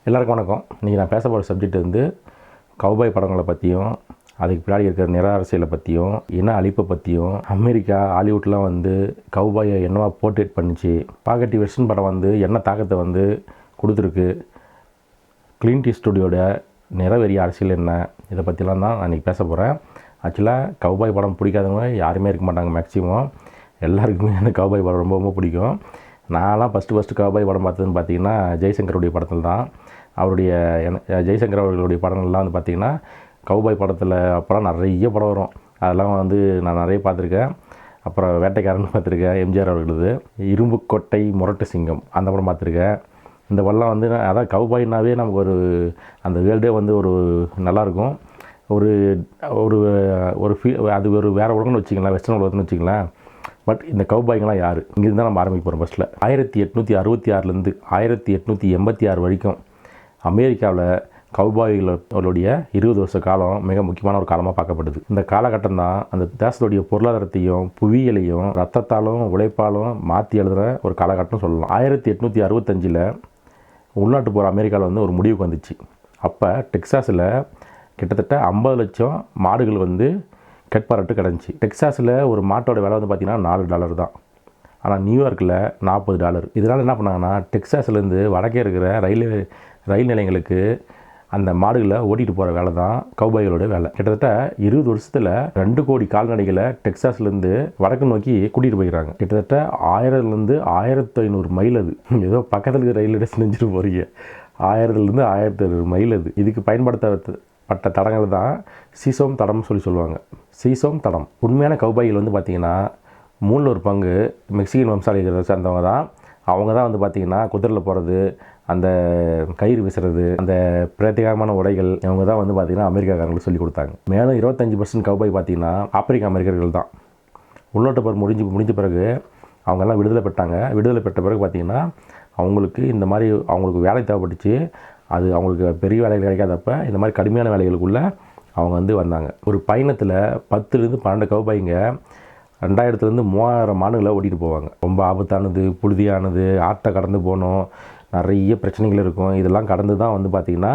எல்லாருக்கும் வணக்கம். இன்றைக்கி நான் பேச போகிற சப்ஜெக்ட் வந்து கௌபாய் படங்களை பற்றியும், அதுக்கு பின்னாடி இருக்கிற நிற அரசியலை பற்றியும், இன அழிப்பை பற்றியும், அமெரிக்கா ஹாலிவுட்லாம் வந்து கௌபாயை என்னவா போர்ட்ரேட் பண்ணிச்சு, பாகட்டி வெஸ்டர்ன் படம் வந்து என்ன தாக்கத்தை வந்து கொடுத்துருக்கு, கிளின்ட் ஈஸ்ட்வுட்டோட நிறவெறி அரசியல் என்ன, இதை பற்றிலாம் தான் நான் இன்றைக்கி பேச போகிறேன். ஆக்சுவலாக கௌபாய் படம் பிடிக்காதவங்க யாருமே இருக்க மாட்டாங்க. மேக்ஸிமம் எல்லாருக்குமே அந்த கௌபாய் படம் ரொம்ப ரொம்ப பிடிக்கும். நான்லாம் ஃபஸ்ட்டு கௌபாய் படம் பார்த்ததுன்னு பார்த்தீங்கன்னா ஜெய்சங்கருடைய படத்தில் தான். அவருடைய ஜெய்சங்கர் அவர்களுடைய படங்கள்லாம் வந்து பார்த்திங்கன்னா கௌபாய் படத்தில் அப்போலாம் நிறைய படம் வரும். அதெல்லாம் வந்து நான் நிறைய பார்த்துருக்கேன். அப்புறம் வேட்டைக்காரன் பார்த்துருக்கேன், எம்ஜிஆர் அவர்களது. இரும்புக்கோட்டை முரட்டு சிங்கம் அந்த படம் பார்த்துருக்கேன். இந்த படம்லாம் வந்து அதான் கௌபாய்னாவே நமக்கு ஒரு அந்த வேர்ல்டே வந்து ஒரு நல்லாயிருக்கும். ஒரு ஒரு ஒரு அது ஒரு வேறு உலகம்னு வச்சுக்கலாம், வெஸ்டர்ன் உலகம்னு வச்சுக்கலாம். பட் இந்த கௌபாய்கள்லாம் யார், இங்கேருந்து தான் நம்ம ஆரம்பிக்க போகிறோம். ஃபஸ்ட்டில் 1866 1886 வரைக்கும் அமெரிக்காவில் கௌபாய்களுடைய 20 வருஷ காலம் மிக முக்கியமான ஒரு காலமாக பார்க்கப்படுது. இந்த காலகட்டம் தான் அந்த தேசத்துடைய பொருளாதாரத்தையும் புவியியலையும் ரத்தத்தாலும் உழைப்பாலும் மாற்றி எழுதுகிற ஒரு காலகட்டம் சொல்லலாம். 1865 உள்நாட்டு போகிற அமெரிக்காவில் வந்து ஒரு முடிவுக்கு வந்துச்சு. அப்போ டெக்சாஸில் கிட்டத்தட்ட 50 லட்சம் மாடுகள் வந்து கெட்பாரட்டு கிடந்துச்சு. டெக்சாஸில் ஒரு மாட்டோட விலை வந்து பார்த்திங்கன்னா $4 தான். ஆனால் நியூயார்க்கில் $40. இதனால் என்ன பண்ணாங்கன்னா டெக்சாஸ்லேருந்து வடக்கே இருக்கிற ரயில் நிலையங்களுக்கு அந்த மாடுகளை ஓட்டிகிட்டு போகிற வேலை தான் கௌபாய்களோட வேலை. கிட்டத்தட்ட 20 வருஷத்தில் 2 கோடி கால்நடைகளை டெக்சாஸ்லேருந்து வடக்கு நோக்கி கூட்டிகிட்டு போய்க்கிறாங்க. கிட்டத்தட்ட 1000லேருந்து 1500 மைல். அது ஏதோ பக்கத்தில் இருக்கிற ரயில் ஸ்டேஷன் செஞ்சுட்டு போகிறீங்க. 1000லேருந்து 1500 மைல். அது இதுக்கு பயன்படுத்தப்பட்ட தடங்கள் தான் சீசோம் தடம்னு சொல்லுவாங்க. சீசோம் தடம். உண்மையான கௌபாய்கள் வந்து பார்த்திங்கன்னா 3 பங்கு மெக்சிகன் வம்சாவளிகளை சேர்ந்தவங்க தான். அவங்க தான் வந்து பார்த்திங்கன்னா குதிரையில் போகிறது, அந்த கயிறு வீசுறது, அந்த பிரத்யேகமான உடைகள் இவங்க தான் வந்து பார்த்திங்கன்னா அமெரிக்காக்காரங்களுக்கு சொல்லிக் கொடுத்தாங்க. மேலும் 25% கௌபாய் பார்த்திங்கன்னா ஆப்பிரிக்க அமெரிக்கர்கள் தான். உள்நாட்டு போர் முடிஞ்ச பிறகு அவங்கெல்லாம் விடுதலை பெற்றாங்க. விடுதலை பெற்ற பிறகு பார்த்திங்கன்னா அவங்களுக்கு இந்த மாதிரி அவங்களுக்கு வேலை தேவைப்பட்டுச்சு. அது அவங்களுக்கு பெரிய வேலைகள் கிடைக்காதப்ப இந்த மாதிரி கடுமையான வேலைகளுக்குள்ளே அவங்க வந்து வந்தாங்க. ஒரு பயணத்தில் 10லேருந்து 12 கௌபாய்ங்க 2000லேருந்து 3000 மாடுகளை ஓட்டிகிட்டு போவாங்க. ரொம்ப ஆபத்தானது, புழுதியானது, ஆட்டை கடந்து போகணும், நிறைய பிரச்சனைகள் இருக்கும். இதெல்லாம் கடந்து தான் வந்து பார்த்திங்கன்னா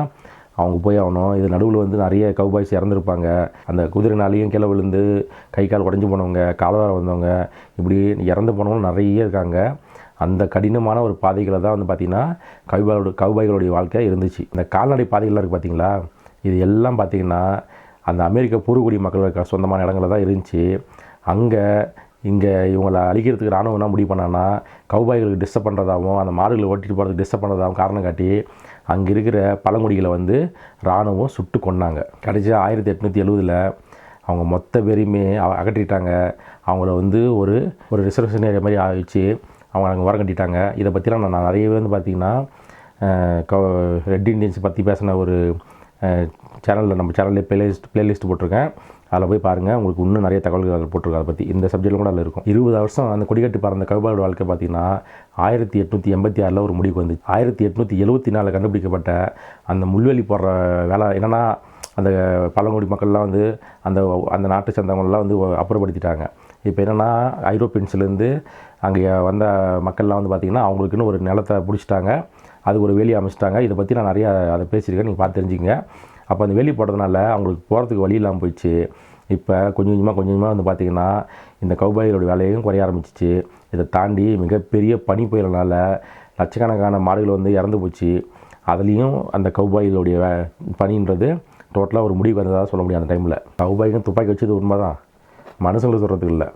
அவங்க போய் ஆகணும். இது நடுவில் வந்து நிறைய கௌபாய்ஸ் இறந்துருப்பாங்க. அந்த குதிரைனாலையும் கீழே விழுந்து கை கால் உடஞ்சி போனவங்க, காலவாரம் வந்தவங்க, இப்படி இறந்து போனவங்க நிறைய இருக்காங்க. அந்த கடினமான ஒரு பாதைகளை தான் வந்து பார்த்திங்கன்னா கௌபாய்களுடைய வாழ்க்கை இருந்துச்சு. இந்த கால்நடை பாதைகள்லாம் இருக்குது பார்த்திங்களா, இது எல்லாம் பார்த்திங்கன்னா அந்த அமெரிக்க பூர்வகுடி மக்களுக்கு சொந்தமான இடங்களில் தான் இருந்துச்சு. இங்கே இவங்களை அழிக்கிறதுக்கு இராணுவம்னா முடிவு பண்ணான்னா கௌபாய்களுக்கு டிஸ்டர்ப் பண்ணுறதாகவும் அந்த மாடுகளை ஓட்டிகிட்டு போகிறதுக்கு டிஸ்டர்ப் பண்ணுறதாகவும் காரணம் காட்டி அங்கே இருக்கிற பழங்குடிகளை வந்து இராணுவம் சுட்டு கொண்டாங்க. கடைசியாக 1870 அவங்க மொத்த பேரையுமே அகற்றிட்டாங்க. அவங்கள வந்து ஒரு ரிசர்வேஷன் ஏரியா மாதிரி ஆகிடுச்சு. அவங்க அங்கே வர கட்டிட்டாங்க. இதை பற்றிலாம் நான் நிறையவே வந்து பார்த்திங்கன்னா ரெட் இண்டியன்ஸ் பற்றி பேசின ஒரு சேனலில் நம்ம சேனலில் பிளேலிஸ்ட் போட்டிருக்கேன். அதில் போய் பாருங்கள். உங்களுக்கு இன்னும் நிறைய தகவல்கள் அதில் போட்டிருக்கேன். அதை பற்றி இந்த சப்ஜெக்டில் கூட அதில் இருக்கும். 20 வருஷம் அந்த கொடிக்கட்டி பறந்த கௌபாயோட வாழ்க்கை பார்த்திங்கன்னா 1886 ஒரு முடிவுக்கு வந்துச்சு. 1874 கண்டுபிடிக்கப்பட்ட அந்த முள்வெளி போடுற வேலை என்னென்னா அந்த பழங்குடி மக்கள்லாம் வந்து அந்த நாட்டு சேர்ந்தவங்களெலாம் வந்து அப்புறப்படுத்திட்டாங்க. இப்போ என்னென்னா ஐரோப்பியன்ஸ்லேருந்து அங்கே வந்த மக்கள்லாம் வந்து பார்த்திங்கன்னா அவங்களுக்குன்னு ஒரு நிலத்தை பிடிச்சிட்டாங்க. அதுக்கு ஒரு வேலி அமைச்சிட்டாங்க. இதை பற்றி நான் நிறையா அதை பேசியிருக்கேன், நீங்கள் பார்த்து தெரிஞ்சுங்க. அப்போ அந்த வேலி போடுறதுனால அவங்களுக்கு போகிறதுக்கு வழி இல்லாமல் போயிடுச்சு. இப்போ கொஞ்சம் கொஞ்சமாக வந்து பார்த்திங்கன்னா இந்த கௌபாய்களோட வேலையும் குறைய ஆரம்பிச்சிச்சு. இதை தாண்டி மிகப்பெரிய பனி புயலினால் லட்சக்கணக்கான மாடுகள் வந்து இறந்து போச்சு. அதுலேயும் அந்த கௌபாய்களுடைய பனின்றது டோட்டலாக ஒரு முடிவு வந்ததாக சொல்ல முடியும். அந்த டைமில் கௌபாய்க்கும் துப்பாக்கி வச்சது உண்மை தான், மனுஷங்களை சொல்கிறதுக்கு இல்லை,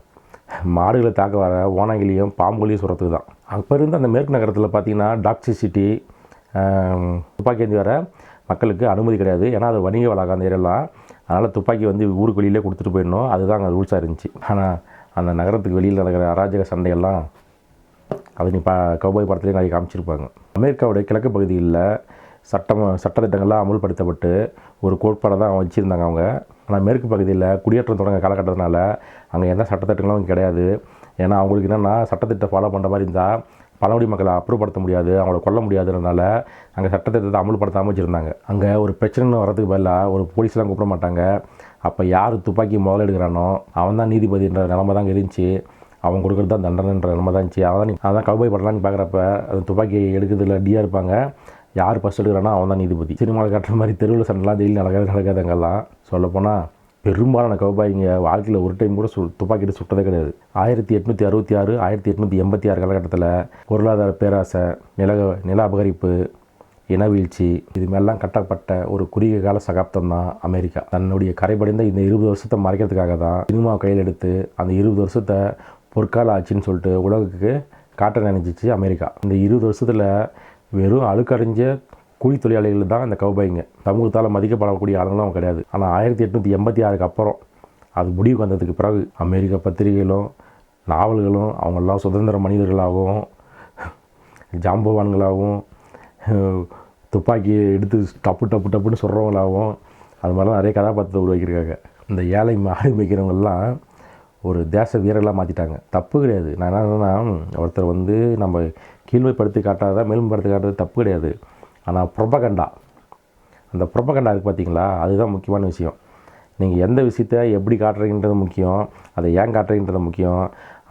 மாடுகளை தாக்க வர ஓனாங்கிலையும் பாம்புகளையும் சொல்கிறதுக்கு தான். அப்போ இருந்து அந்த மேற்கு நகரத்தில் பார்த்திங்கன்னா டாக்ஸிசிட்டி துப்பாக்கி ஏந்தி வர மக்களுக்கு அனுமதி கிடையாது. ஏன்னா அது வணிக வளாகம் அந்த ஏரியாலாம். அதனால் துப்பாக்கி வந்து ஊருக்கு வெளியிலே கொடுத்துட்டு போயிடணும். அதுதான் அங்கே ரூல்ஸாக இருந்துச்சு. ஆனால் அந்த நகரத்துக்கு வெளியில் நடக்கிற அராஜக சண்டையெல்லாம் அது நீ கௌபாய் படத்துலேயே நிறைய காமிச்சிருப்பாங்க. அமெரிக்காவுடைய கிழக்கு பகுதியில் சட்டத்திட்டங்கள்லாம் அமுல்படுத்தப்பட்டு ஒரு கோட்பாடை தான் வச்சுருந்தாங்க அவங்க. ஆனால் மேற்கு பகுதியில் குடியேற்றம் தொடங்க காலகட்டத்தினால அங்கே எந்த சட்டத்திட்டங்களும் கிடையாது. ஏன்னா அவங்களுக்கு என்னென்னா சட்டத்திட்டத்தை ஃபாலோ பண்ணுற மாதிரி இருந்தால் பழங்குடி மக்களை அப்புறப்படுத்த முடியாது, அவங்கள கொல்ல முடியாதுன்றனால அங்கே சட்டத்திட்டத்தை அமுல்படுத்தாமல் வச்சுருந்தாங்க. அங்கே ஒரு பிரச்சனைன்னு வரதுக்கு பதிலாக ஒரு போலீஸ்லாம் கூப்பிட மாட்டாங்க. அப்போ யார் துப்பாக்கி முதல்ல எடுக்கிறானோ அவன் தான் நீதிபதின்ற நிலமை தான் இருந்துச்சு. அவங்க கொடுக்குறது தான் தண்டனைன்ற நிலமை தான் இருந்துச்சு. அதான் கௌபாய் படம்லாம் பார்க்குறப்ப அது துப்பாக்கி எடுக்கிறதுல டியாக இருப்பாங்க. யார் ஃபஸ்ட் எடுக்கிறானோ அவன் தான் நீதிபதி. சினிமாவில் காட்டுற மாதிரி தெருவில் சண்டைலாம் டெய்லி நடக்காதங்கெல்லாம் சொல்லப்போனால் பெரும்பாலான கவுபாய்ங்க வாழ்க்கையில் ஒரு டைம் கூட துப்பாக்கிட்டு சுட்டதே கிடையாது. 1866 1886 காலகட்டத்தில் பொருளாதார பேராசை, நில அபகரிப்பு, இனவீழ்ச்சி இது மேலாம் கட்டப்பட்ட ஒரு குறுகிய கால சகாப்தம் தான் அமெரிக்கா. தன்னுடைய கரைபடைந்த இந்த 20 வருஷத்தை மறைக்கிறதுக்காக தான் சினிமா கையில் எடுத்து அந்த 20 வருஷத்தை பொற்கால ஆட்சின்னு சொல்லிட்டு உலகுக்கு காட்ட நினைச்சிச்சு அமெரிக்கா. இந்த 20 வருஷத்தில் வெறும் அழுக்கறிஞ்ச கூலி தொழிலாளிகள் தான் இந்த கவுபாய்ங்க. சமூகத்தால் மதிக்கப்படக்கூடிய ஆளுங்களும் அவங்க கிடையாது. ஆனால் 1886 அப்புறம் அது முடிவுக்கு வந்ததுக்கு பிறகு அமெரிக்க பத்திரிகைகளும் நாவல்களும் அவங்கெல்லாம் சுதந்திர மனிதர்களாகவும் ஜாம்பவான்களாகவும் துப்பாக்கியை எடுத்து டப்புன்னு சொல்கிறவங்களாகவும் அது மாதிரிலாம் நிறைய கதாபாத்திரத்தை உருவாக்கியிருக்காங்க. இந்த ஏழை மாடு மேய்க்கிறவங்கெல்லாம் ஒரு தேச வீரர்களாக மாற்றிட்டாங்க. தப்பு கிடையாது. நான் என்னன்னா, ஒருத்தர் நம்ம கீழ்மைப்படுத்தி காட்டாதான் மேல்மைப்படுத்தி காட்டுறது தப்பு கிடையாது. ஆனால் ப்ரொபகண்டா, அந்த ப்ரொபகண்டா இருக்குது பார்த்தீங்களா, அதுதான் முக்கியமான விஷயம். நீங்கள் எந்த விஷயத்தை எப்படி காட்டுறீங்கன்றது முக்கியம், அதை ஏன் காட்டுறீங்கன்றது முக்கியம்.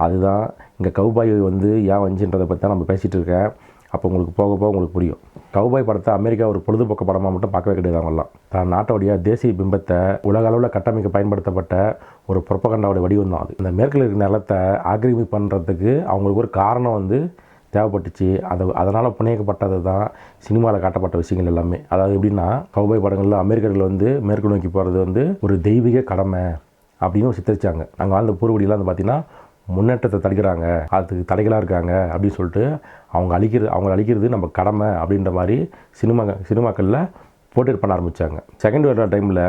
அதுதான் இங்கே கவுபாய் ஏன் வந்துன்றதை பற்றி தான் நம்ம பேசிகிட்டு இருக்கேன். அப்போ உங்களுக்கு போக உங்களுக்கு புரியும். கவுபாய் படத்தை அமெரிக்கா ஒரு பொழுதுபோக்கு படமாக மட்டும் பார்க்கவே கிடையாது. அவங்களாம் தான் நாட்டோடைய தேசிய பிம்பத்தை உலக அளவில் கட்டமைக்க பயன்படுத்தப்பட்ட ஒரு ப்ரொபகண்டாவோட வடிவம் தான் அது. இந்த மேற்கில் இருக்கிற நிலத்தை ஆக்கிரமிப்பு பண்ணுறதுக்கு அவங்களுக்கு ஒரு காரணம் தேவைப்பட்டுச்சு. அதனால் புனையப்பட்டது தான் சினிமாவில் காட்டப்பட்ட விஷயங்கள் எல்லாமே. அதாவது எப்படின்னா, கவுபாய் படங்களில் அமெரிக்கர்கள் மேற்கு நோக்கி போகிறது ஒரு தெய்வீக கடமை அப்படின்னு சித்தரிச்சாங்க. அங்கே வாழ்ந்த பூர்வடியெல்லாம் பார்த்தீங்கன்னா முன்னேற்றத்தை தடுக்கிறாங்க, அதுக்கு தடைகளாக இருக்காங்க அப்படின்னு சொல்லிட்டு அவங்கள அழிக்கிறது நம்ம கடமை அப்படின்ற மாதிரி சினிமாக்களில் போர்ட்ரேட் பண்ண ஆரம்பித்தாங்க. செகண்ட் வேர்ல்டு டைமில்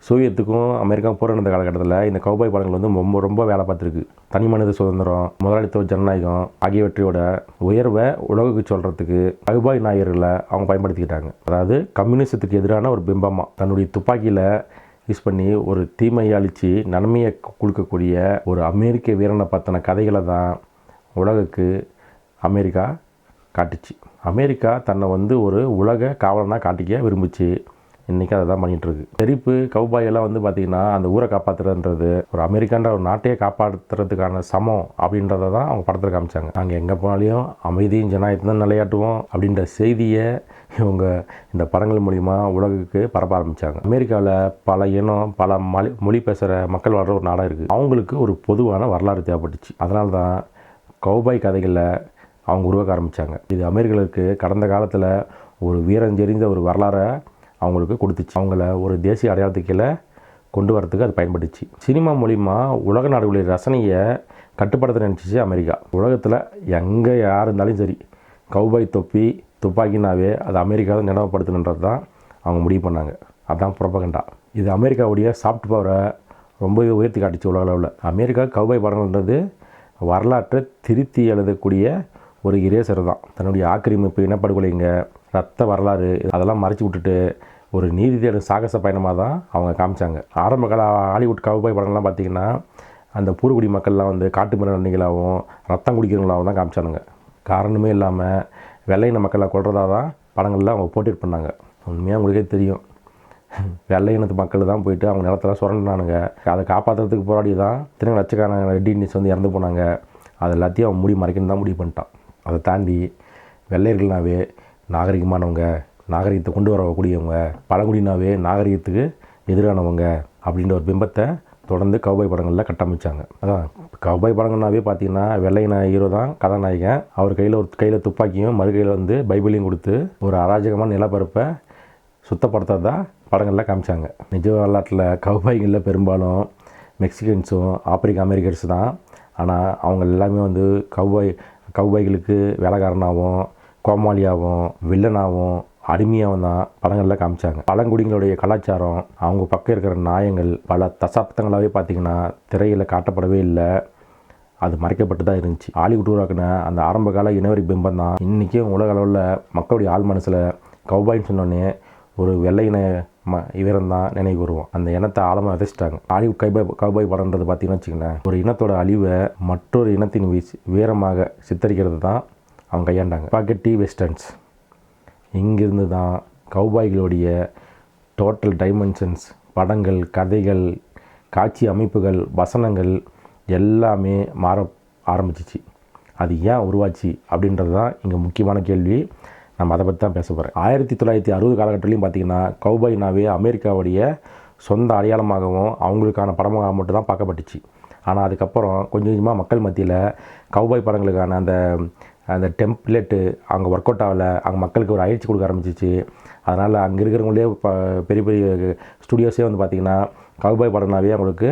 சோவியத்துக்கும் அமெரிக்காவும் போர் நடந்த காலகட்டத்தில் இந்த கவுபாய் படங்கள் ரொம்ப வேலை பார்த்துருக்கு. தனி மனித சுதந்திரம், முதலாளித்துவ ஜனநாயகம் ஆகியவற்றையோட உயர்வை உலகுக்கு சொல்கிறதுக்கு கவுபாய் நாயர்களை அவங்க பயன்படுத்திக்கிட்டாங்க. அதாவது கம்யூனிசத்துக்கு எதிரான ஒரு பிம்பமாக தன்னுடைய துப்பாக்கியில் யூஸ் பண்ணி ஒரு தீமையை அழித்து நன்மையை கொடுக்கக்கூடிய ஒரு அமெரிக்க வீரனை பற்றின கதைகளை தான் உலகுக்கு அமெரிக்கா காட்டுச்சு. அமெரிக்கா தன்னை ஒரு உலக காவலனாக காட்டிக்க விரும்பிச்சு. இன்றைக்கி அதை தான் பண்ணிகிட்ருக்கு. செரிப்பு கவுபாயெல்லாம் பார்த்திங்கன்னா அந்த ஊரை காப்பாற்றுறதுன்றது ஒரு அமெரிக்கான்ற ஒரு நாட்டையே காப்பாற்றுறதுக்கான சமம் அப்படின்றத தான் அவங்க படத்தில் காமிச்சாங்க. நாங்கள் எங்கே போனாலையும் அமைதியும் ஜனநாயகத்தை தான் நிலையாட்டுவோம் அப்படின்ற செய்தியை இவங்க இந்த படங்கள் மூலிமா உலகுக்கு பரப்ப ஆரம்பித்தாங்க. அமெரிக்காவில் பல இனம் பல மொழி பேசுகிற மக்கள் வாழ்கிற ஒரு நாடாக இருக்குது. அவங்களுக்கு ஒரு பொதுவான வரலாறு தேவைப்பட்டுச்சு. அதனால தான் கவுபாய் கதைகளில் அவங்க உருவாக்க ஆரம்பித்தாங்க. இது அமெரிக்கர்களுக்கு கடந்த காலத்தில் ஒரு வீரஞ்செறிந்த ஒரு வரலாறை அவங்களுக்கு கொடுத்துச்சு. அவங்கள ஒரு தேசிய அடையாளத்துக்கு கீழே கொண்டு வரத்துக்கு அது பயன்பட்டுச்சு. சினிமா மூலிமா உலக நாடுகளுடைய ரசனையை கட்டுப்படுத்த நினச்சிச்சு அமெரிக்கா. உலகத்தில் எங்கே யார் இருந்தாலும் சரி கவுபாய் துப்பாக்கினாவே அது அமெரிக்காவை நினைவுபடுத்தணுன்றது தான் அவங்க முடிவு பண்ணாங்க. அதுதான் ப்ரொபகண்டா. இது அமெரிக்காவுடைய சாஃப்ட் பவரை ரொம்பவே உயர்த்தி காட்டுச்சு உலக அளவில். அமெரிக்கா கவுபாய் படங்கள்ன்றது வரலாற்றை திருத்தி எழுதக்கூடிய ஒரு இரேசர் தான். தன்னுடைய ஆக்கிரமிப்பு, இனப்படுகொலைங்க, ரத்த வரலாறு அதெல்லாம் மறைச்சி விட்டுட்டு ஒரு நீதி தேடும் சாகச பயணமாக தான் அவங்க காமிச்சாங்க. ஆரம்ப கால ஹாலிவுட் கவுபாய் படங்கள்லாம் பார்த்திங்கன்னா அந்த பூர்வகுடி மக்கள்லாம் காட்டு மிராண்டிகளாகவும் ரத்தம் குடிக்கிறவங்களாகவும் தான் காமிச்சானுங்க. காரணமே இல்லாமல் வெள்ளையின மக்களை கொள்றதாக தான் படங்களில் அவங்க போர்ட்ரேட் பண்ணாங்க. உண்மையாக உங்களுக்கே தெரியும், வெள்ளை இனத்து மக்கள் தான் போயிட்டு அவங்க நிலத்தெல்லாம் சுரண்டினானுங்க. அதை காப்பாற்றுறதுக்கு போராடி தான் இத்தனை லட்சக்கான ரெட் இண்டியன்ஸ் இறந்து போனாங்க. அது எல்லாத்தையும் அவன் மறைக்கணும் தான் முடிவு பண்ணிட்டான். அதை தாண்டி வெள்ளையர்கள்னாவே நாகரிகமானவங்க, நாகரிகத்தை கொண்டு வரக்கூடியவங்க, பழங்குடினாவே நாகரிகத்துக்கு எதிரானவங்க அப்படின்ற ஒரு பிம்பத்தை தொடர்ந்து கவுபாய் படங்களில் கட்டமைச்சாங்க. அதான் கவுபாய் படங்கள்னாவே பார்த்தீங்கன்னா வெள்ளையின ஹீரோ தான் கதாநாயகன். அவர் கையில் துப்பாக்கியும் மறு கையில் பைபிளையும் கொடுத்து ஒரு அராஜகமான நிலப்பரப்பை சுத்தப்படுத்துறதா படங்களில் காமிச்சாங்க. நிஜ வரலாற்றில் கவுபாய்களில் பெரும்பாலும் மெக்சிகன்ஸும் ஆப்பிரிக்க அமெரிக்கன்ஸ் தான். ஆனால் அவங்க எல்லாமே கவுபாய்களுக்கு வேலைக்காரனாகவும் கோமாளியாகவும் வில்லனாகவும் அடிமையாகவும் தான் படங்களில் காமிச்சாங்க. பழங்குடிகளுடைய கலாச்சாரம், அவங்க பக்கம் இருக்கிற நியாயங்கள் பல தசாப்தங்களாகவே பார்த்திங்கன்னா திரையில் காட்டப்படவே இல்லை. அது மறைக்கப்பட்டு தான் இருந்துச்சு. ஹாலிவுட் உருவாக்கின அந்த ஆரம்பகால இனவரி பிம்பம் தான் இன்றைக்கும் உலக அளவில் மக்களுடைய ஆள் மனசில் கவுபாய்ன்னு சொன்னோன்னே ஒரு வெள்ளையின வீரன் தான் நினைவு வருவோம். அந்த இனத்தை ஆழமாக விதைச்சிட்டாங்க. ஹாலிவுட் கவுபாய் படம்ன்றது பார்த்திங்கன்னு வச்சுக்கோங்களேன், ஒரு இனத்தோட அழிவை மற்றொரு இனத்தின் வீரமாக சித்தரிக்கிறது தான் அவங்க கையாண்டாங்க. ஸ்பாகெட்டி வெஸ்டர்ன்ஸ் இங்கிருந்து தான் கவுபாய்களுடைய டோட்டல் டைமென்ஷன்ஸ், படங்கள், கதைகள், காட்சி அமைப்புகள், வசனங்கள் எல்லாமே மாற ஆரம்பிச்சிச்சு. அது ஏன் உருவாச்சு அப்படின்றது தான் இங்கே முக்கியமான கேள்வி. நம்ம அதை பற்றி தான் பேச போகிறேன். 1960 காலகட்டத்திலையும் பார்த்திங்கன்னா கௌபாய்னாவே அமெரிக்காவுடைய சொந்த அடையாளமாகவும் அவங்களுக்கான படமாக மட்டும் தான் பார்க்கப்பட்டுச்சு. ஆனால் அதுக்கப்புறம் கொஞ்சம் கொஞ்சமாக மக்கள் மத்தியில் கௌபாய் படங்களுக்கான அந்த டெம்ப்ளேட்டு அங்கே ஒர்க் அவுட் ஆகலை, அங்கே மக்களுக்கு ஒரு அயிற்சி கொடுக்க ஆரம்பிச்சிச்சு. அதனால் அங்கே இருக்கிறவங்களே பெரிய பெரிய ஸ்டுடியோஸே வந்து பார்த்திங்கன்னா கௌபாய் படம்னாவே அவங்களுக்கு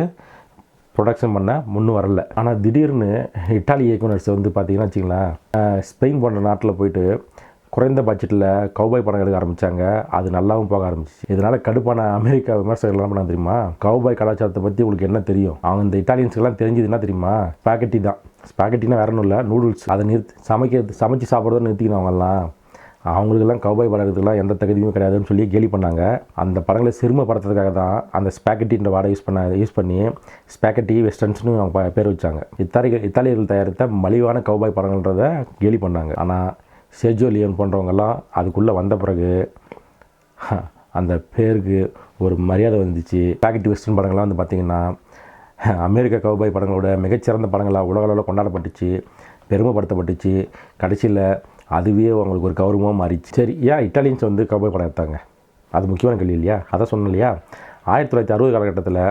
ப்ரொடக்ஷன் பண்ண முன்னும் வரல. ஆனால் திடீர்னு இட்டாலி இயக்குனர்ஸ் வந்து பார்த்திங்கன்னா வச்சிங்களேன், ஸ்பெயின் போன்ற நாட்டில் போயிட்டு குறைந்த பட்ஜெட்டில் கௌபாய் படம் எடுக்க ஆரம்பித்தாங்க. அது நல்லாவும் போக ஆரம்பிச்சிச்சு. இதனால் கடுப்பான அமெரிக்கா விமர்சகர்கள் என்ன பண்ண தெரியுமா, கௌபாய் கலாச்சாரத்தை பற்றி உங்களுக்கு என்ன தெரியும், அவங்க இந்த இட்டாலியன்ஸுக்கெல்லாம் தெரிஞ்சது என்ன தெரியுமா, ஸ்பாகெட்டி தான். ஸ்பாகெட்டினா வேற ஒன்றும் இல்லை, நூடுல்ஸ். அதை சமைச்சு சாப்பிட்றத நிறுத்திக்கணும். அவங்களுக்கெல்லாம் கௌபாய் படம் எடுத்துக்கலாம் எந்த தகுதியுமே கிடையாதுன்னு சொல்லி கேலி பண்ணாங்க. அந்த படங்களை சிறுமப்படுத்துறதுக்காக தான் அந்த ஸ்பாகெட்டின்ற வாடை யூஸ் பண்ணி ஸ்பாகெட்டி வெஸ்டர்ன்ஸ்னு அவங்க பேர் வச்சாங்க. இத்தாலியர்கள் தயாரித்த மலிவான கௌபாய் படங்கள்ன்றதை கேலி பண்ணாங்க. ஆனால் செர்ஜியோ லியோன் போன்றவங்கெல்லாம் அதுக்குள்ளே வந்த பிறகு அந்த பேருக்கு ஒரு மரியாதை வந்துச்சு. ஸ்பாகெட்டி வெஸ்டர்ன் படங்கள்லாம் வந்து பார்த்திங்கன்னா அமெரிக்க கௌபாய் படங்களோட மிகச்சிறந்த படங்களாக உலகளவில் கொண்டாடப்பட்டுச்சு, பெருமைப்படுத்தப்பட்டுச்சு. கடைசியில் அதுவே அவங்களுக்கு ஒரு கௌரவமாக மாறிச்சு. சரி, ஏன் இட்டாலியன்ஸ் வந்து கௌபாய் படம் எடுத்தாங்க? அது முக்கியமான கேள்வி இல்லையா? அதை சொன்னோம் இல்லையா? 1960 காலகட்டத்தில்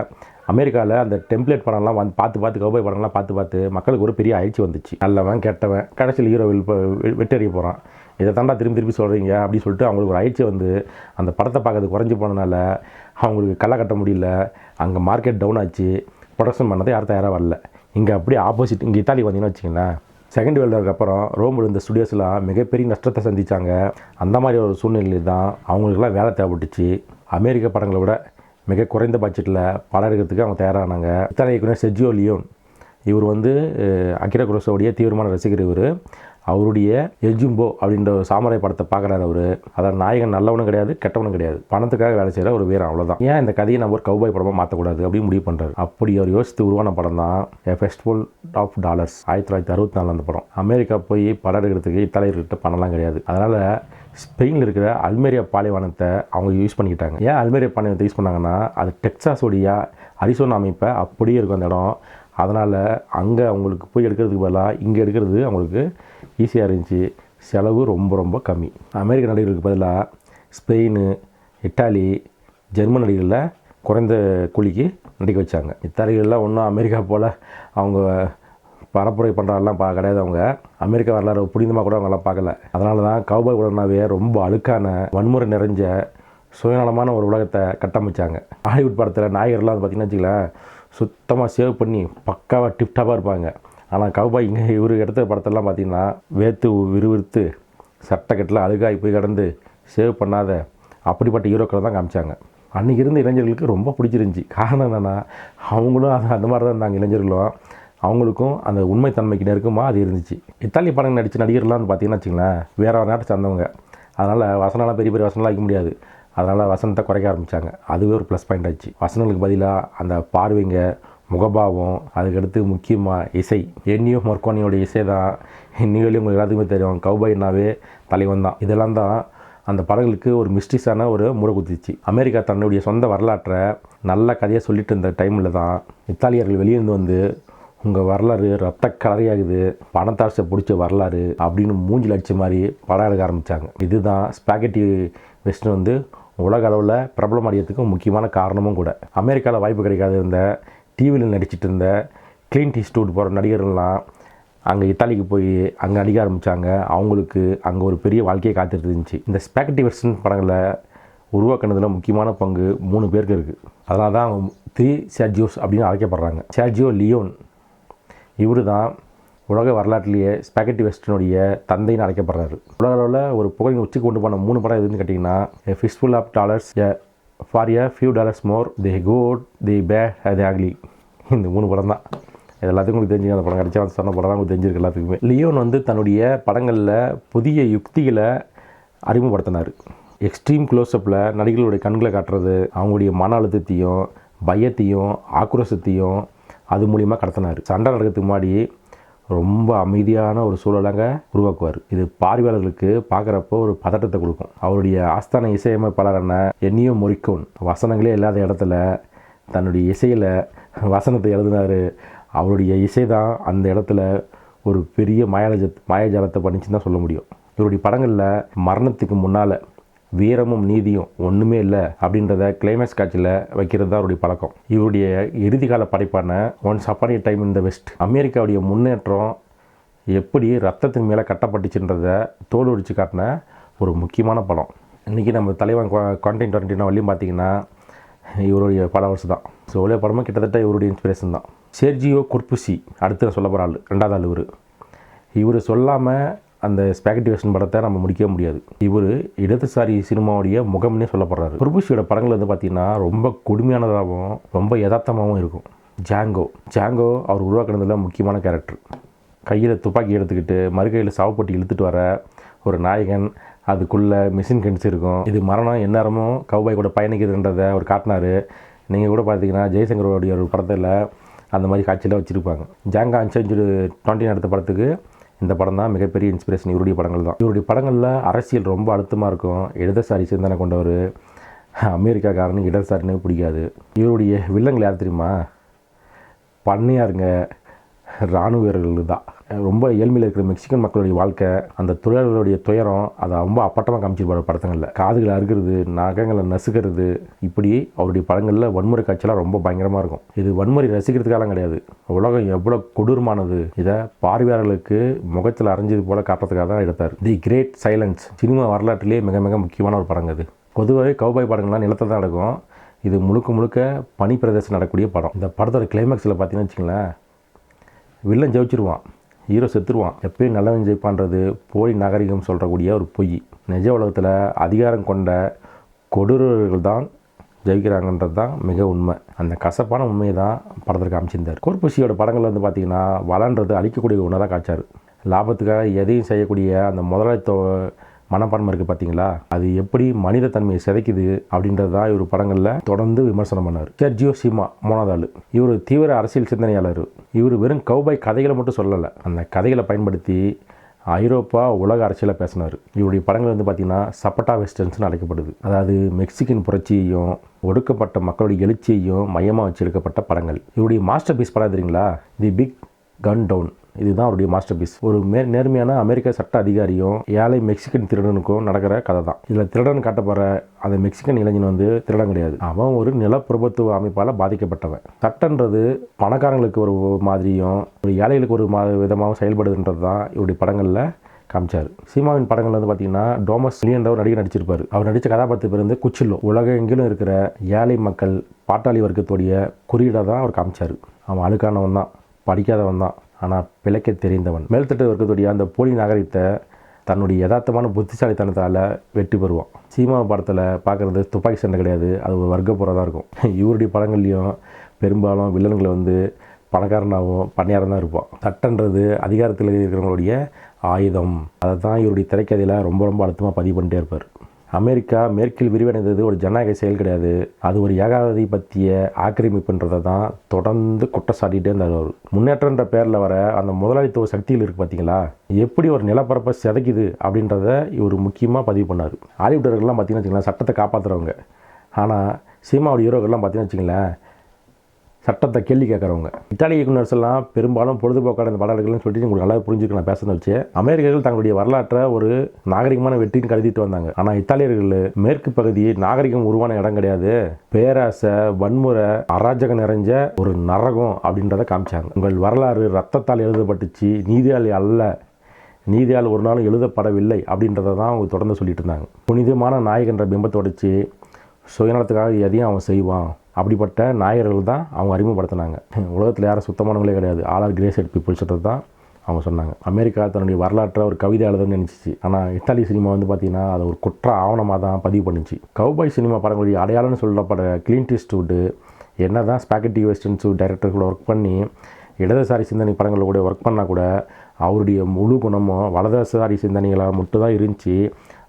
அமெரிக்காவில் அந்த டெம்ப்ளேட் படம்லாம் பார்த்து கௌபாய் படம்லாம் பார்த்து மக்களுக்கு ஒரு பெரிய அயிற்சி வந்துச்சு. நல்லவன் கெட்டவன் கடைசியில் ஹீரோவில் வெட்டறிய போகிறான், இதை தாண்டா திரும்பி சொல்கிறீங்க அப்படின்னு சொல்லிட்டு அவங்களுக்கு ஒரு அயிற்சி வந்து அந்த படத்தை பார்க்கறது குறைஞ்சி போனதுனால அவங்களுக்கு களை கட்ட முடியல. அங்கே மார்க்கெட் டவுன் ஆச்சு. ப்ரொடக்ஷன் பண்ணதை யாரும் தயாராக வரல. இங்கே அப்படியே ஆப்போசிட். இங்கே இத்தாலி பார்த்தீங்கன்னா வச்சிங்களேன், செகண்ட் வேர்ல்டு வாருக்கு அப்புறம் ரோமில் இந்த ஸ்டுடியோஸ்லாம் மிகப்பெரிய நஷ்டத்தை சந்தித்தாங்க. அந்த மாதிரி ஒரு சூழ்நிலையில் தான் அவங்களுக்குலாம் வேலை தேவைப்பட்டுச்சு. அமெரிக்க படங்களை விட மிக குறைந்த பட்ஜெட்டில் படம் எடுக்கிறதுக்கு அவங்க தயாரானாங்க. இத்தாலி இயக்குனர் செர்ஜியோ லியோன், இவர் வந்து அகிரா குரோசாவோடைய தீவிரமான ரசிகர். அவருடைய எஜும்போ அப்படின்ற ஒரு சாமராய் படத்தை பார்க்குறாரு. அதான் நாயகன் நல்லவனும் கிடையாது கெட்டவனும் கிடையாது, பணத்துக்காக வேலை செய்கிற ஒரு வீரன், அவ்வளோதான். ஏன் இந்த கதையை நம்ம ஒரு கௌபாய் படமாக மாற்றக்கூடாது அப்படின்னு முடிவு பண்ணுறாரு. அப்படி அவர் யோசித்து உருவான படம் தான் எ ஃபெஸ்டிவல் ஆஃப் டாலர்ஸ். 1964 அந்த படம். அமெரிக்கா போய் படம் எடுக்கிறதுக்கு இத்தாலியர்கிட்ட பணம்லாம் கிடையாது. அதனால் ஸ்பெயினில் இருக்கிற அல்மெரியா பாலைவனத்தை அவங்க யூஸ் பண்ணிக்கிட்டாங்க. ஏன் அல்மெரியா பாலைவனத்தை யூஸ் பண்ணாங்கன்னா, அது டெக்சாஸோடைய அரிசோனா அமைப்பை அப்படியே இருக்கும் அந்த இடம். அதனால் அங்கே அவங்களுக்கு போய் எடுக்கிறதுக்கு பதிலாக இங்கே எடுக்கிறது அவங்களுக்கு ஈஸியாக இருந்துச்சு. செலவு ரொம்ப ரொம்ப கம்மி. அமெரிக்க நடிகர்களுக்கு பதிலாக ஸ்பெயின், இட்டாலி, ஜெர்மன் நடிகர்களில் குறைந்த கூலிக்கு நடிக்க வச்சாங்க. இத்தாலிகள்லாம் ஒன்றும் அமெரிக்கா போல் அவங்க பரப்புரை பண்ணுறாலாம் கிடையாது. அவங்க அமெரிக்கா வரலாறு புனிதமாக கூட அவங்களாம் பார்க்கல. அதனால தான் கௌபாய் உடனாவே ரொம்ப அழுக்கான வன்முறை நிறைஞ்ச சுயநலமான ஒரு உலகத்தை கட்டமைச்சாங்க. ஹாலிவுட் படத்தில் நாயகர்லாம் பார்த்திங்கன்னா வச்சுக்கலாம், சுத்தமாக சேவ் பண்ணி பக்காவாக டிப்டாப்பாக இருப்பாங்க. ஆனால் கௌபாய் இங்கே இவர் எடுத்த படத்தெல்லாம் பார்த்திங்கன்னா வேத்து விறுவிறுத்து சட்டைக்கட்டில் அழுகாய் போய் கிடந்து சேவ் பண்ணாத அப்படிப்பட்ட ஹீரோக்களை தான் காமிச்சாங்க. அன்றைக்கி இருந்த இளைஞர்களுக்கு ரொம்ப பிடிச்சிருந்துச்சி. காரணம் என்னென்னா, அவங்களும் அந்த மாதிரி தான் இருந்தாங்க. இளைஞர்களும் அவங்களுக்கும் அந்த உண்மைத்தன்மைக்கு நெருக்கமாக அது இருந்துச்சு. இத்தாலி படம் நடித்த நடிகர்லாம் வந்து பார்த்திங்கன்னா வச்சுங்களேன், வேறு நாட்டை சார்ந்தவங்க. அதனால் வசனம்லாம் பெரிய பெரிய வசனம்லாம் வைக்க முடியாது. அதனால் வசனத்தை குறைக்க ஆரம்பித்தாங்க. அதுவே ஒரு ப்ளஸ் பாயிண்ட் ஆச்சு. வசனங்களுக்கு பதிலாக அந்த பார்வைங்க, முகபாவம், அதுக்கடுத்து முக்கியமாக இசை. என்னியோ மொர்கோனியோடைய இசை தான் இன்னியும் உங்களுக்கு எல்லாத்துக்குமே தெரியும். கௌபாய்னாவே தலைவன் தான். இதெல்லாம் தான் அந்த படங்களுக்கு ஒரு மிஸ்ட்ரிஸான ஒரு முறை குத்திச்சு. அமெரிக்கா தன்னுடைய சொந்த வரலாற்றை நல்ல கதையாக சொல்லிட்டு இருந்த டைமில் தான் இத்தாலியர்கள் வெளியிருந்து வந்து உங்கள் வரலாறு ரத்த கலரையாகுது, பணத்தாசை பிடிச்ச வரலாறு அப்படின்னு மூஞ்சில் அடித்த மாதிரி படம் எடுக்க ஆரம்பித்தாங்க. இதுதான் ஸ்பாகெட்டி வெஸ்டர்ன் வந்து உலக அளவில் பிரபலம் அடையிறதுக்கு முக்கியமான காரணமும் கூட. அமெரிக்காவில் வாய்ப்பு கிடைக்காத இருந்த டிவியில் நடிச்சிட்டு இருந்த கிளின்ட் ஈஸ்ட்வுட் போகிற நடிகர்கள்லாம் அங்கே இத்தாலிக்கு போய் அங்கே நடிக்க ஆரம்பித்தாங்க. அவங்களுக்கு அங்கே ஒரு பெரிய வாழ்க்கையை காத்துட்டு இருந்துச்சு. இந்த ஸ்பாகெட்டி வெஸ்டர்ன் படங்களை உருவாக்குனதில் முக்கியமான பங்கு 3 பேருக்கு இருக்குது. அதனால தான் அவங்க 3 செர்ஜியோஸ் அப்படின்னு அழைக்கப்படுறாங்க. செர்ஜியோ லியோன் இவர் தான் உலக வரலாற்றிலேயே ஸ்பாகெட்டி வெஸ்டர்னுடைய தந்தைன்னு அழைக்கப்படுறாரு. உலக அளவில் ஒரு புகழின் உச்சிக்கு கொண்டு போன 3 படம் எதுன்னு கேட்டிங்கன்னா, a fistful of dollars, for a few dollars more, the good, the bad, the ugly. இந்த 3 படம் தான். இது எல்லாத்துக்கும் உங்களுக்கு தெரிஞ்சுங்க. அந்த படம் கிடச்சா வந்து சொன்ன படம் தான் உங்களுக்கு தெரிஞ்சிருக்கு எல்லாத்துக்குமே. லியோன் வந்து தன்னுடைய படங்களில் புதிய யுக்திகளை அறிமுகப்படுத்தினார். எக்ஸ்ட்ரீம் க்ளோஸ்அப்பில் நடிகர்களுடைய கண்களை காட்டுறது, அவங்களுடைய மன அழுத்தத்தையும் பயத்தையும் ஆக்ரோஷத்தையும் அது மூலியமாக கடத்தினார். சண்டை நடக்கிறதுக்கு முன்னாடி ரொம்ப அமைதியான ஒரு சூழலாக உருவாக்குவார். இது பார்வையாளர்களுக்கு பார்க்குறப்போ ஒரு பதட்டத்தை கொடுக்கும். அவருடைய ஆஸ்தான இசையமைப்பாளரான என்னியோ மொரிக்கோன் வசனங்களே இல்லாத இடத்துல தன்னுடைய இசையில் வசனத்தை எழுதினார். அவருடைய இசை தான் அந்த இடத்துல ஒரு பெரிய மாயாஜாலத்தை பண்ணிச்சுன்னு தான் சொல்ல முடியும். இவருடைய படங்களில் மரணத்துக்கு முன்னால் வீரமும் நீதியும் ஒன்றுமே இல்லை அப்படின்றத கிளைமேக்ஸ் காட்சியில் வைக்கிறது தான் அவருடைய பழக்கம். இவருடைய இறுதிக்கால படைப்பான once upon a time in the west அமெரிக்காவுடைய முன்னேற்றம் எப்படி ரத்தத்தின் மேலே கட்டப்பட்டுச்சுன்றதை தோல் உரிச்சு காட்டின ஒரு முக்கியமான படம். இன்றைக்கி நம்ம தலைவன் குவாரண்டைன் டொரண்டினோ வழியும் பார்த்திங்கன்னா இவருடைய பல வருஷம் தான். ஸோ ஒரே படமும் கிட்டத்தட்ட இவருடைய இன்ஸ்பிரேஷன் தான். செர்ஜியோ கொர்புசி அடுத்து சொல்ல போகிற ஆள், ரெண்டாவது ஆள். இவர் சொல்லாமல் அந்த ஸ்பேகட்டி வெஸ்டர்ன் படத்தை நம்ம முடிக்கவே முடியாது. இவர் இடதுசாரி சினிமாவுடைய முகம்னே சொல்லப்படுறாரு. கொர்புசியோட படங்கள் வந்து பார்த்திங்கன்னா ரொம்ப கொடுமையானதாகவும் ரொம்ப யதார்த்தமாகவும் இருக்கும். ஜாங்கோ அவர் உருவாக்குனதில் முக்கியமான கேரக்டர். கையில் துப்பாக்கி எடுத்துக்கிட்டு மறுகையில் சாவுப்பட்டி இழுத்துட்டு வர ஒரு நாயகன், அதுக்குள்ளே மிஷின் கன்ஸ் இருக்கும். இது மரணம் எந்நேரமும் கவுபாய் கூட பயணிக்குதுன்றதை அவர் காட்டினார். நீங்கள் கூட பார்த்தீங்கன்னா ஜெய்சங்கரோடைய ஒரு படத்தில் அந்த மாதிரி காட்சியில் வச்சுருப்பாங்க. ஜாங்கோ அன்சென்ச்சுரி 20 அடுத்த படத்துக்கு இந்த படம் தான் மிகப்பெரிய இன்ஸ்பிரேஷன். இவருடைய படங்கள் தான். இவருடைய படங்களில் அரசியல் ரொம்ப அழுத்தமாக இருக்கும். இடதுசாரி சிந்தனை கொண்டவர். அமெரிக்காக்காரனுக்கு இடதுசாரினே பிடிக்காது. இவருடைய வில்லங்கள் யார் தெரியுமா? பண்ணையாருங்க, இராணுவ வீரர்கள் தான். ரொம்ப ஏழ்மையில் இருக்கிற மெக்சிகன் மக்களுடைய வாழ்க்கை, அந்த தொழிலாளர்களுடைய துயரம் அதை ரொம்ப அப்பட்டமாக காமிச்சிருப்பார் படத்துங்களில். காதுகளை அறுக்கிறது, நகங்களை நசுக்கிறது, இப்படி அவருடைய படங்களில் வன்முறை காட்சியெல்லாம் ரொம்ப பயங்கரமாக இருக்கும். இது வன்முறை ரசிக்கிறதுக்காலாம் கிடையாது, உலகம் எவ்வளோ கொடூரமானது இதை பார்வையாளர்களுக்கு முகத்தில் அரைஞ்சது போல காட்டுறதுக்காக தான் எடுத்தார். தி கிரேட் சைலன்ஸ் சினிமா வரலாற்றிலே மிக மிக முக்கியமான ஒரு படங்க. இது பொதுவாகவே கவுபாய் படங்கள்லாம் நிலத்தை தான் நடக்கும். இது முழுக்க பனி பிரதேசம் நடக்கக்கூடிய படம். இந்த படத்தோட கிளைமேக்ஸில் பார்த்தீங்கன்னு வச்சுங்களேன், வில்லன் ஜெயிச்சிருவான், ஹீரோ செத்துருவான். எப்பயும் நல்லவன் ஜெயிப்பான்றது போலி நாகரிகம் சொல்கிறக்கூடிய ஒரு பொய். நிஜ உலகத்தில் அதிகாரம் கொண்ட கொடூரர்கள் தான் ஜெயிக்கிறாங்கன்றது தான் மிக உண்மை. அந்த கசப்பான உண்மையை தான் படத்திற்கு அமைச்சிருந்தார். கொர்புசியோட படங்கள் வந்து பார்த்திங்கன்னா வளன்றது அழிக்கக்கூடிய ஒன்றை தான் காய்ச்சார். லாபத்துக்காக எதையும் செய்யக்கூடிய அந்த முதலாளித்துவ மனப்பான்மை இருக்குது பார்த்தீங்களா, அது எப்படி மனித தன்மையை சிதைக்குது அப்படின்றது தான் இவர் படங்களில் தொடர்ந்து விமர்சனம் பண்ணார். செர்ஜியோ சிமா மூணாவது ஆள். இவர் தீவிர அரசியல் சிந்தனையாளர். இவர் வெறும் கவுபாய் கதைகளை மட்டும் சொல்லலை, அந்த கதைகளை பயன்படுத்தி ஐரோப்பா உலக அரசியலை பேசினார். இவருடைய படங்கள் வந்து பார்த்திங்கன்னா சப்பட்டா வெஸ்டர்ன்ஸ்னு அழைக்கப்படுது. அதாவது மெக்சிகன் புரட்சியையும் ஒடுக்கப்பட்ட மக்களுடைய எழுச்சியையும் மையமாக வச்சு எடுக்கப்பட்ட படங்கள். இவருடைய மாஸ்டர் பீஸ் படம் தெரியுங்களா, தி பிக் கன் டவுன். இதுதான் அவருடைய மாஸ்டர் பீஸ். ஒரு நேர்மையான அமெரிக்க சட்ட அதிகாரியும் ஏழை மெக்சிகன் திருடனுக்கும் நடக்கிற கதை தான். இதில் திருடன் காட்டப்படுற அந்த மெக்சிகன் இளைஞன் வந்து திருடன் கிடையாது, அவன் ஒரு நிலப்பிரபுத்துவ அமைப்பால் பாதிக்கப்பட்டவன். சட்டன்றது பணக்காரங்களுக்கு ஒரு மாதிரியும் ஒரு ஏழைகளுக்கு ஒரு விதமாகவும் செயல்படுதுன்றது தான் இவருடைய படங்களில் காமிச்சார். சீமாவின் படங்கள் வந்து பார்த்தீங்கன்னா டோமஸ் லியன்ற ஒரு நடிகர் நடிச்சிருப்பார். அவர் நடித்த கதாபாத்திரம் பேர் வந்து குச்சில்லோ. உலகெங்கிலும் இருக்கிற ஏழை மக்கள் பாட்டாளி வர்க்கத்துடைய குறியீடாக தான் அவர் காமிச்சார். அவன் அழுக்கானவன் தான், படிக்காதவன் தான், ஆனால் பிழைக்க தெரிந்தவன். மேல்தட்டு வர்க்கத்துடைய அந்த போலி நாகரிகத்தை தன்னுடைய யதார்த்தமான புத்திசாலித்தனத்தால் வெற்றி பெறுவான். சீமா படத்தில் பார்க்குறது துப்பாக்கி சண்டை கிடையாது, அது ஒரு வர்க்கப்புறம் தான் இருக்கும். இவருடைய படங்கள்லையும் பெரும்பாலும் வில்லன்களை வந்து பணக்காரனாகவும் பண்ணையாரம் தான் இருப்பான். சட்டன்றது அதிகாரத்தில் இருக்கிறவங்களுடைய ஆயுதம். அதை தான் இவருடைய திரைக்கதையில் ரொம்ப அழுத்தமாக பதிவு பண்ணிட்டே இருப்பார். அமெரிக்கா மேற்கில் விரிவடைந்தது ஒரு ஜனநாயக செயல் கிடையாது, அது ஒரு ஏகாதிபத்திய ஆக்கிரமிப்புன்றதை தான் தொடர்ந்து குற்றச்சாட்டிகிட்டே இருந்தார் அவர். முன்னேற்றன்ற பேரில் வர அந்த முதலாளித்துவ சக்திகள் இருக்குது பார்த்தீங்களா, எப்படி ஒரு நிலப்பரப்பை சிதைக்குது அப்படின்றத இவர் முக்கியமாக பதிவு பண்ணார். ஹாலிவுட்டர்கள்லாம் பார்த்தீங்கன்னு வச்சுங்களேன் சட்டத்தை காப்பாற்றுறவங்க, ஆனால் சினிமாவோட ஹீரோக்கள்லாம் பார்த்தீங்கன்னு வச்சுங்களேன் சட்டத்தை கேள்வி கேட்குறவங்க. இத்தாலிய இயக்குனர்ஸ் எல்லாம் பெரும்பாலும் பொழுதுபோக்கான இந்த படங்கள்னு சொல்லிட்டு உங்களுக்கு நல்லா புரிஞ்சுக்க நான் பேசுறதை வச்சு அமெரிக்கர்கள் தங்களுடைய வரலாற்றை ஒரு நாகரிகமான வெற்றின்னு கருதிட்டு வந்தாங்க. ஆனால் இத்தாலியர்கள் மேற்கு பகுதி நாகரிகம் உருவான இடம் கிடையாது, பேராசை, வன்முறை, அராஜகம் நிறைஞ்ச ஒரு நரகம் அப்படின்றத காமிச்சாங்க. உங்கள் வரலாறு ரத்தத்தால் எழுதப்பட்டுச்சு, நீதியால் அல்ல, நீதியால் ஒரு நாளும் எழுதப்படவில்லை அப்படின்றத தான் அவங்க தொடர்ந்து சொல்லிட்டு இருந்தாங்க. புனிதமான நாயகன்ற பிம்பத்தை உடைச்சு சுயநலத்துக்காக எதையும் அவன் செய்வான், அப்படிப்பட்ட நாயகர்கள் தான் அவங்க அறிமுகப்படுத்தினாங்க. உலகத்தில் யாரும் சுத்தமானவங்களே கிடையாது, ஆல் ஆர் கிரேசட் பீப்புள்ஸ்ன்றது தான் அவங்க சொன்னாங்க. அமெரிக்கா தன்னுடைய வரலாற்றை ஒரு கவிதை எழுதுன்னு நினச்சிச்சு, ஆனால் இத்தாலி சினிமா வந்து பார்த்திங்கன்னா அதை ஒரு குற்ற ஆவணமாக தான் பதிவு பண்ணிச்சு. கவுபாய் சினிமா படங்களுடைய அடையாளம்னு சொல்லப்படுற கிளின்ட் ஈஸ்ட்வுட் என்ன தான் ஸ்பாகெட்டி வெஸ்டர்ன்ஸ் டைரக்டர்களோட ஒர்க் பண்ணி இடதுசாரி சிந்தனை படங்களில் கூட ஒர்க் பண்ணால் கூட அவருடைய முழு குணமும் வலதுசாரி சிந்தனைகளாக மட்டும் தான் இருந்துச்சு.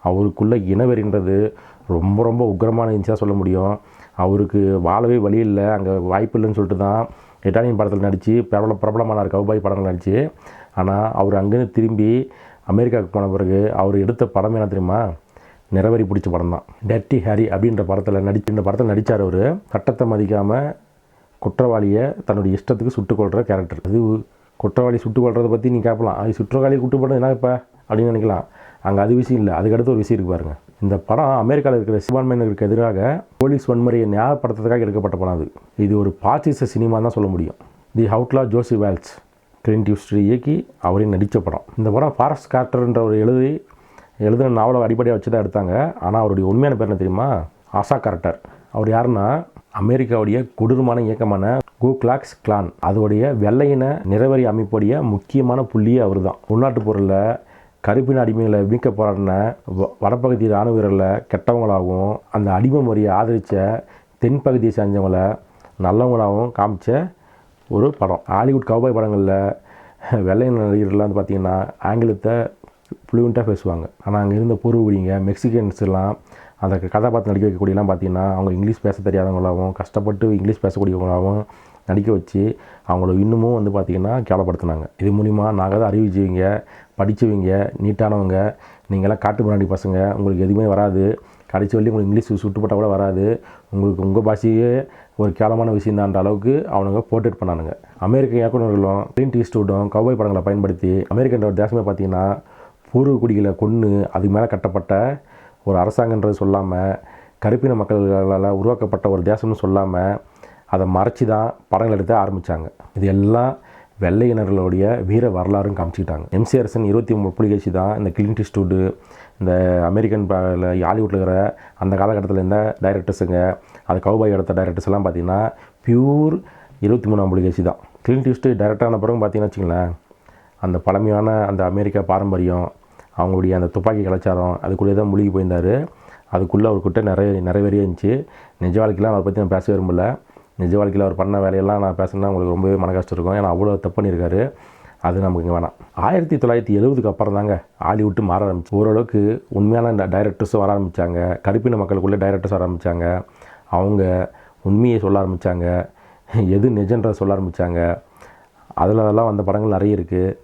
அவருக்குள்ளே இனவெறின்றது ரொம்ப உக்கிரமான இருந்துச்சு சொல்ல முடியும். அவருக்கு வாழவே வழி இல்லை, அங்கே வாய்ப்பு இல்லைன்னு சொல்லிட்டு தான் இட்டாலியன் படத்தில் நடித்து பிரபலமானார், கவுபாய் படங்கள் நடித்து. ஆனால் அவர் அங்கேருந்து திரும்பி அமெரிக்காவுக்கு போன பிறகு அவர் எடுத்த படம் என்ன தெரியுமா, நிறவரி பிடிச்ச படம் தான். டர்ட்டி ஹாரி அப்படின்ற படத்தில் இந்த படத்தில் நடித்தார். அவர் சட்டத்தை மதிக்காமல் குற்றவாளியை தன்னுடைய இஷ்டத்துக்கு சுட்டுக்கொள்கிற கேரக்டர். அது குற்றவாளி சுட்டுக்கொள்கிறத பற்றி நீ கேட்கலாம், அது சுற்றவாளி குட்டுப்படம் என்ன இப்போ அப்படின்னு நினைக்கலாம். அங்கே அது விஷயம் இல்லை, அதுக்கடுத்து ஒரு விஷயம் இருக்குது பாருங்கள். இந்த படம் அமெரிக்காவில் இருக்கிற சிறுபான்மையினருக்கு எதிராக போலீஸ் வன்முறையை ஞாபகப்படுத்துறதுக்காக எடுக்கப்பட்ட படம் அது. இது ஒரு பாசிச சினிமா தான் சொல்ல முடியும். தி அவுட்லா ஜோசி வேல்ஸ் கிளின்ட் ஈஸ்ட்வுட் இயக்கி அவரையும் நடித்த படம். இந்த படம் ஃபாரஸ்ட் கார்ட்டர்ன்ற ஒரு எழுதின நாவலை அடிப்படையாக வச்சு தான் எடுத்தாங்க. ஆனால் அவருடைய உண்மையான பேர் என்ன தெரியுமா? ஆஷா கார்ட்டர். அவர் யாருன்னா அமெரிக்காவுடைய கொடூரமான இயக்கமான கு கிளாக்ஸ் கிளான் அதோடைய வெள்ளையின நிறவரி அமைப்புடைய முக்கியமான புள்ளியே அவர் தான். உள்நாட்டு பொருளில் கருப்பின அடிமைகளை மீட்க போராடின வடப்பகுதி இராணுவ வீரர்களை கெட்டவங்களாகவும் அந்த அடிமை முறையை ஆதரித்த தென்பகுதியை செஞ்சவங்களை நல்லவங்களாகவும் காமிச்ச ஒரு படம். ஹாலிவுட் கவுபாய் படங்களில் வெள்ளையின நடிகர்கள்லாம் வந்து பார்த்திங்கன்னா ஆங்கிலத்தை ஃப்ளூயண்ட்டாக பேசுவாங்க. ஆனால் அங்கே இருந்த பூர்வீக மெக்சிகன்ஸ் எல்லாம் அந்த கதாபாத்திரம் நடிக்க வைக்கக்கூடியலாம் பார்த்திங்கன்னா அவங்க இங்கிலீஷ் பேச தெரியாதவங்களாகவும் கஷ்டப்பட்டு இங்கிலீஷ் பேசக்கூடியவங்களாகவும் நடிக்க வச்சு அவங்கள இன்னமும் வந்து பார்த்திங்கன்னா கேவலப்படுத்தினாங்க. இது மூலிமா நாங்கள் தான் அறிவிச்சவங்க, படித்தவங்க, நீட்டானவங்க, நீங்களாம் காட்டு முன்னாடி பசங்க, உங்களுக்கு எதுவுமே வராது, கடைசி வரையும் உங்களுக்கு இங்கிலீஷ் சுட்டுப்பட்டால் கூட வராது, உங்களுக்கு உங்கள் பாஷையே ஒரு கேவலமான விஷயம் தான்ற அளவுக்கு அவனுங்க போர்ட்ரேட் பண்ணானுங்க. அமெரிக்க இயக்குநர்களும் கிளின்ட் ஈஸ்ட்வுட்டும் கவுபாய் படங்களை பயன்படுத்தி அமெரிக்கன்ற ஒரு தேசமே பார்த்திங்கன்னா பூர்வ குடிகளை கொன்று அதுக்கு மேலே கட்டப்பட்ட ஒரு அரசாங்கன்றது சொல்லாமல் கருப்பின மக்களால் உருவாக்கப்பட்ட ஒரு தேசம்னு சொல்லாமல் அதை மறைச்சி தான் படங்கள் எடுத்து ஆரம்பித்தாங்க. இது எல்லாம் வெள்ளையினர்களுடைய வீர வரலாறும் காமிச்சிக்கிட்டாங்க. எம்சிஆர்சன் 23 புலிகேசி தான் இந்த கிளின்ட் ஈஸ்ட்வுட் இந்த அமெரிக்கன் ஹாலிவுட்டில் இருக்கிற அந்த காலகட்டத்தில் இருந்த டைரக்டர்ஸுங்க அது கவுபாய் எடுத்த டைரக்டர்ஸ் எல்லாம் பார்த்திங்கன்னா பியூர் 23ஆம் புலிகேசி தான். கிளின்ட் ஈஸ்ட்வுட் டைரக்டான பிறகு பார்த்திங்கன்னா வச்சுங்களேன், அந்த பழமையான அந்த அமெரிக்கா பாரம்பரியம் அவங்களுடைய அந்த துப்பாக்கி கலாச்சாரம் அதுக்குள்ளே தான் மூழ்கி போயிருந்தார். அதுக்குள்ளே அவர்கிட்ட நிறைவேறியே இருந்துச்சு. நிஜ வாழ்க்கையில் அவரை பற்றி நான் பேச விரும்பல. நிஜ வாழ்க்கையில் அவர் பண்ண வேலையெல்லாம் நான் பேசணுன்னா உங்களுக்கு ரொம்பவே மன கஷ்டம் இருக்கும். ஏன்னா அவ்வளோ தப்பு பண்ணியிருக்காரு. அது நமக்கு இங்கே வேணாம். 1970க்கு அப்புறம் தாங்க ஹாலிவுட்டு மாற ஆரம்பிச்சு. ஓரளவுக்கு உண்மையான டைரக்டர்ஸும் வர ஆரம்பித்தாங்க. கருப்பின மக்களுக்குள்ளே டைரக்டர்ஸ் வர ஆரம்பித்தாங்க. அவங்க உண்மையை சொல்ல ஆரம்பித்தாங்க, எது நிஜன்றதை சொல்ல ஆரம்பித்தாங்க. அதெல்லாம் வந்த படங்கள் நிறைய இருக்குது.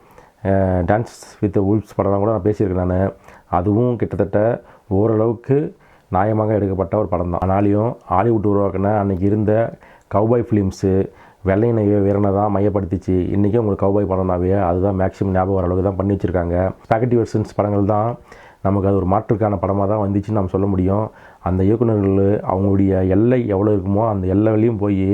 டான்ஸ் வித் வூல்வ்ஸ் படம்லாம் கூட நான் பேசியிருக்கேன் நான். அதுவும் கிட்டத்தட்ட ஓரளவுக்கு நியாயமாக எடுக்கப்பட்ட ஒரு படம் தான். ஆனாலையும் ஹாலிவுட் உருவாக்கின அன்றைக்கி இருந்த கவுபாய் ஃபிலிம்ஸு வெள்ளையின வீரனை தான் மையப்படுத்திச்சு. இன்றைக்கி உங்களுக்கு கவுபாய் படம்னாவே அதுதான் மேக்ஸிமம் ஞாபகம் வர அளவுக்கு தான் பண்ணி வச்சுருக்காங்க. ஸ்பாகெட்டி வெஸ்டர்ன்ஸ் படங்கள் தான் நமக்கு அது ஒரு மாற்றுக்கான படமாக தான் வந்துச்சுன்னு நம்ம சொல்ல முடியும். அந்த இயக்குநர்கள் அவங்களுடைய எல்லை எவ்வளோ இருக்குமோ அந்த எல்லையிலையும் போய்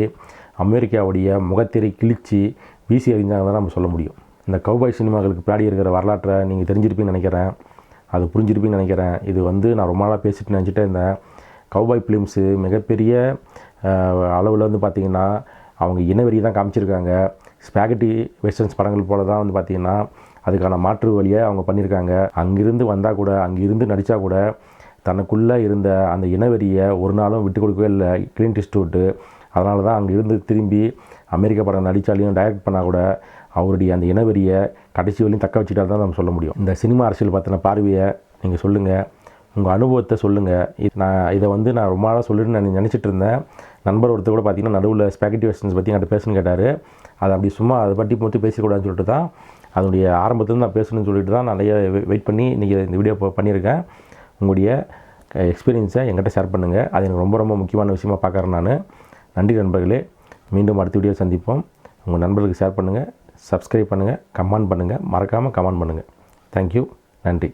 அமெரிக்காவுடைய முகத்திரை கிழித்து வீசி எறிஞ்சாங்க தான் நம்ம சொல்ல முடியும். இந்த கவுபாய் சினிமாக்களுக்கு பின்னாடி இருக்கிற வரலாற்றை நீங்கள் தெரிஞ்சிருப்பீங்கன்னு நினைக்கிறேன், அது புரிஞ்சிருப்பீங்கன்னு நினைக்கிறேன். இது வந்து நான் ரொம்ப நாளாக பேசிட்டு நினச்சிட்டே இருந்தேன். கவுபாய் ஃபிலிம்ஸு மிகப்பெரிய அளவில் வந்து பார்த்திங்கன்னா அவங்க இனவெறி தான் காமிச்சிருக்காங்க. ஸ்பாகெட்டி வெஸ்டர்ன்ஸ் படங்கள் போல தான் வந்து பார்த்திங்கன்னா அதுக்கான மாற்று வழியை அவங்க பண்ணியிருக்காங்க. அங்கிருந்து வந்தால் கூட, அங்கிருந்து நடித்தா கூட தனக்குள்ளே இருந்த அந்த இனவெறியை ஒரு நாளும் விட்டு கொடுக்கவே இல்லை கிளின்ட் ஈஸ்ட்வுட். அதனால தான் அங்கிருந்து திரும்பி அமெரிக்கா படம் நடித்தாலையும் டைரக்ட் பண்ணால் கூட அவருடைய அந்த இனவெறியை கடைசி வரையும் தக்க வச்சுட்டால் தான் நம்ம சொல்ல முடியும். இந்த சினிமா அரசியல் பற்றின பார்வையை நீங்கள் சொல்லுங்கள், உங்கள் அனுபவத்தை சொல்லுங்கள். இதை வந்து நான் ரொம்ப நாளாக சொல்லிட்டு நான் நினச்சிட்டு இருந்தேன். நண்பர் ஒருத்தர் கூட பார்த்திங்கன்னா நடுவில் ஸ்பாகெட்டி வெஸ்டர்ன்ஸ் பற்றி என்கிட்ட பேசணும்னு கேட்டார். அதை அப்படி சும்மா அதை பற்றி மட்டும் பேசக்கூடாதுன்னு சொல்லிட்டு தான் அதனுடைய ஆரம்பத்தில் நான் பேசணும்னு சொல்லிட்டு தான் நிறைய வெயிட் பண்ணி இன்றைக்கி இந்த வீடியோ பண்ணியிருக்கேன். உங்களுடைய எக்ஸ்பீரியன்ஸை என்கிட்ட ஷேர் பண்ணுங்கள். அது எனக்கு ரொம்ப ரொம்ப முக்கியமான விஷயமாக பார்க்குறேன் நான். நன்றி நண்பர்களே. மீண்டும் அடுத்த வீடியோ சந்திப்போம். உங்கள் நண்பர்களுக்கு ஷேர் பண்ணுங்கள், சப்ஸ்கிரைப் பண்ணுங்கள், கமெண்ட் பண்ணுங்கள், மறக்காமல் கமெண்ட் பண்ணுங்கள். தேங்க்யூ. நன்றி.